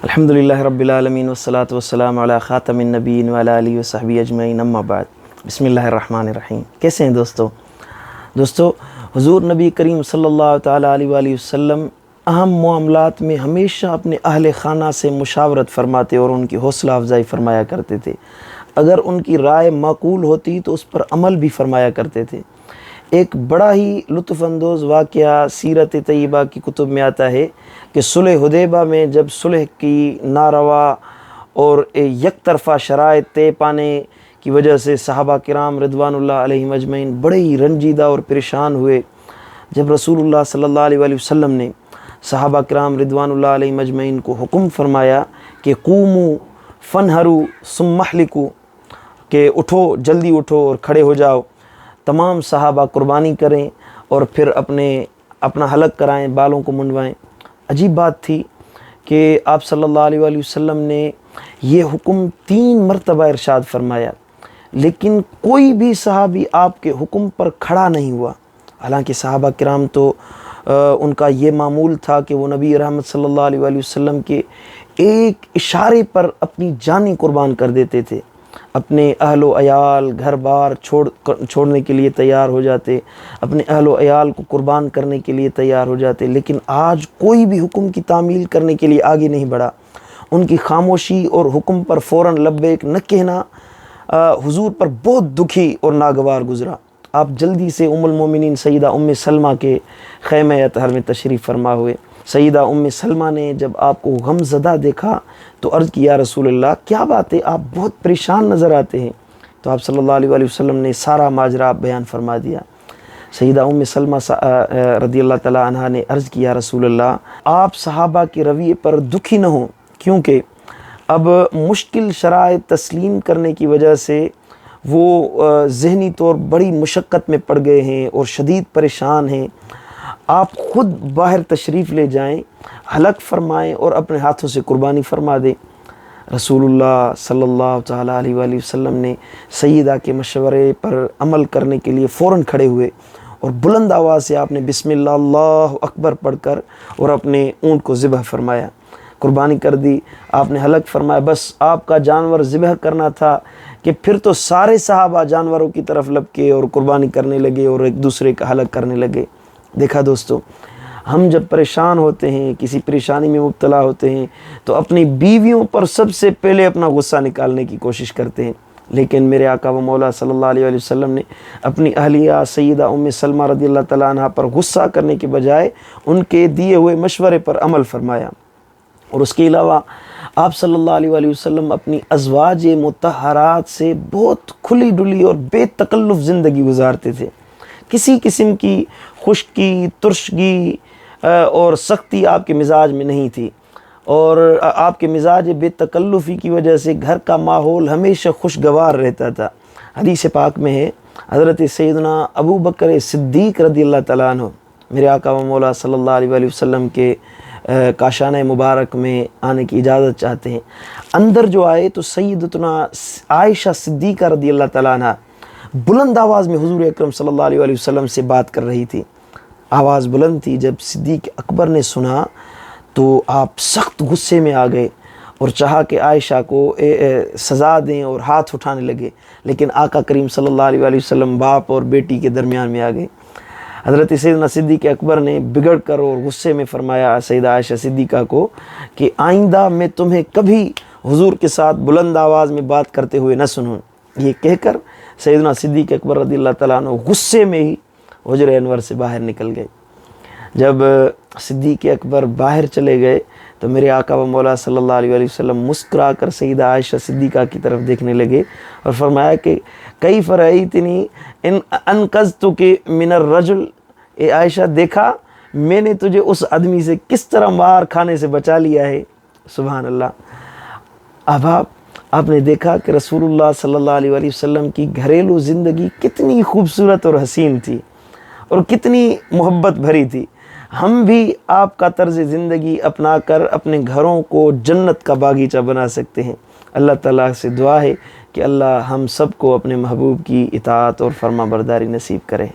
الحمدللہ رب العالمین والصلاة والسلام علی خاتم النبیین وعلی آلہ وصحبہ اجمعین، اما بعد۔ بسم اللہ الرحمن الرحیم۔ کیسے ہیں دوستو حضور نبی کریم صلی اللہ تعالیٰ علیہ وآلہ وسلم اہم معاملات میں ہمیشہ اپنے اہل خانہ سے مشاورت فرماتے اور ان کی حوصلہ افزائی فرمایا کرتے تھے۔ اگر ان کی رائے معقول ہوتی تو اس پر عمل بھی فرمایا کرتے تھے۔ ایک بڑا ہی لطف اندوز واقعہ سیرت طیبہ کی کتب میں آتا ہے کہ صلح حدیبیہ میں جب صلح کی ناروا اور یک طرفہ شرائط طے پانے کی وجہ سے صحابہ کرام رضوان اللہ علیہم اجمعین بڑے ہی رنجیدہ اور پریشان ہوئے، جب رسول اللہ صلی اللہ علیہ وآلہ وسلم نے صحابہ کرام رضوان اللہ علیہم اجمعین کو حکم فرمایا کہ قوموا فانحروا ثم احلقوا، کہ اٹھو، جلدی اٹھو اور کھڑے ہو جاؤ، تمام صحابہ قربانی کریں اور پھر اپنا حلق کرائیں، بالوں کو منڈوائیں۔ عجیب بات تھی کہ آپ صلی اللہ علیہ وآلہ وسلم نے یہ حکم 3 مرتبہ ارشاد فرمایا، لیکن کوئی بھی صحابی آپ کے حکم پر کھڑا نہیں ہوا۔ حالانکہ صحابہ کرام تو ان کا یہ معمول تھا کہ وہ نبی رحمت صلی اللہ علیہ وآلہ وسلم کے ایک اشارے پر اپنی جانیں قربان کر دیتے تھے، اپنے اہل و عیال گھر بار چھوڑنے کے لیے تیار ہو جاتے، اپنے اہل و عیال کو قربان کرنے کے لیے تیار ہو جاتے، لیکن آج کوئی بھی حکم کی تعمیل کرنے کے لیے آگے نہیں بڑھا۔ ان کی خاموشی اور حکم پر فوراً لبیک نہ کہنا حضور پر بہت دکھی اور ناگوار گزرا۔ آپ جلدی سے ام المومنین سیدہ ام سلمہ کے خیمہ اطہر میں تشریف فرما ہوئے۔ سیدہ ام سلمہ نے جب آپ کو غم زدہ دیکھا تو عرض کی، یا رسول اللہ کیا بات ہے، آپ بہت پریشان نظر آتے ہیں۔ تو آپ صلی اللہ علیہ وآلہ وسلم نے سارا ماجرا بیان فرما دیا۔ سیدہ ام سلمہ رضی اللہ تعالیٰ عنہا نے عرض کی، یا رسول اللہ آپ صحابہ کے رویے پر دکھی نہ ہوں، کیونکہ اب مشکل شرائط تسلیم کرنے کی وجہ سے وہ ذہنی طور بڑی مشقت میں پڑ گئے ہیں اور شدید پریشان ہیں۔ آپ خود باہر تشریف لے جائیں، حلق فرمائیں اور اپنے ہاتھوں سے قربانی فرما دیں۔ رسول اللہ صلی اللہ تعالیٰ علیہ وآلہ وسلم نے سیدہ کے مشورے پر عمل کرنے کے لیے فوراً کھڑے ہوئے اور بلند آواز سے آپ نے بسم اللہ اللہ اکبر پڑھ کر اور اپنے اونٹ کو ذبح فرمایا، قربانی کر دی۔ آپ نے حلق فرمایا، بس آپ کا جانور ذبح کرنا تھا کہ پھر تو سارے صحابہ جانوروں کی طرف لپکے اور قربانی کرنے لگے اور ایک دوسرے کا حلق کرنے لگے۔ دیکھا دوستو، ہم جب پریشان ہوتے ہیں، کسی پریشانی میں مبتلا ہوتے ہیں تو اپنی بیویوں پر سب سے پہلے اپنا غصہ نکالنے کی کوشش کرتے ہیں، لیکن میرے آقا و مولا صلی اللہ علیہ وآلہ وسلم نے اپنی اہلیہ سیدہ ام سلمہ رضی اللہ تعالیٰ عنہ پر غصہ کرنے کے بجائے ان کے دیے ہوئے مشورے پر عمل فرمایا۔ اور اس کے علاوہ آپ صلی اللہ علیہ وآلہ وسلم اپنی ازواج مطہرات سے بہت کھلی ڈلی اور بے تکلف زندگی گزارتے تھے۔ کسی قسم کی خشکی، ترشگی اور سختی آپ کے مزاج میں نہیں تھی، اور آپ کے مزاج بے تکلفی کی وجہ سے گھر کا ماحول ہمیشہ خوشگوار رہتا تھا۔ حدیث پاک میں ہے، حضرت سیدنا ابو بکر صدیق رضی اللہ تعالیٰ عنہ میرے آقا و مولا صلی اللہ علیہ وآلہ وسلم کے کاشانہ مبارک میں آنے کی اجازت چاہتے ہیں۔ اندر جو آئے تو سیدتنا عائشہ صدیقہ رضی اللہ تعالیٰ عنہ بلند آواز میں حضور اکرم صلی اللہ علیہ وآلہ وسلم سے بات کر رہی تھی۔ آواز بلند تھی۔ جب صدیق اکبر نے سنا تو آپ سخت غصے میں آ گئے اور چاہا کہ عائشہ کو سزا دیں اور ہاتھ اٹھانے لگے، لیکن آقا کریم صلی اللہ علیہ وآلہ وسلم باپ اور بیٹی کے درمیان میں آ گئے۔ حضرت سیدنا صدیق اکبر نے بگڑ کر اور غصے میں فرمایا سیدہ عائشہ صدیقہ کو کہ آئندہ میں تمہیں کبھی حضور کے ساتھ بلند آواز میں بات کرتے ہوئے نہ سنوں۔ یہ کہہ کر سیدنا صدیق اکبر رضی اللہ تعالیٰ عنہ غصے میں ہی حجر انور سے باہر نکل گئے۔ جب صدیق اکبر باہر چلے گئے تو میرے آقا و مولا صلی اللہ علیہ وآلہ وسلم مسکرا کر سیدہ عائشہ صدیقہ کی طرف دیکھنے لگے اور فرمایا کہ کیف رأیتنی ان انقذتک من الرجل، اے عائشہ دیکھا میں نے تجھے اس آدمی سے کس طرح مار کھانے سے بچا لیا ہے۔ سبحان اللہ۔ اب آپ نے دیکھا کہ رسول اللہ صلی اللہ علیہ وآلہ وسلم کی گھریلو زندگی کتنی خوبصورت اور حسین تھی اور کتنی محبت بھری تھی۔ ہم بھی آپ کا طرز زندگی اپنا کر اپنے گھروں کو جنت کا باغیچہ بنا سکتے ہیں۔ اللہ تعالیٰ سے دعا ہے کہ اللہ ہم سب کو اپنے محبوب کی اطاعت اور فرما برداری نصیب کرے۔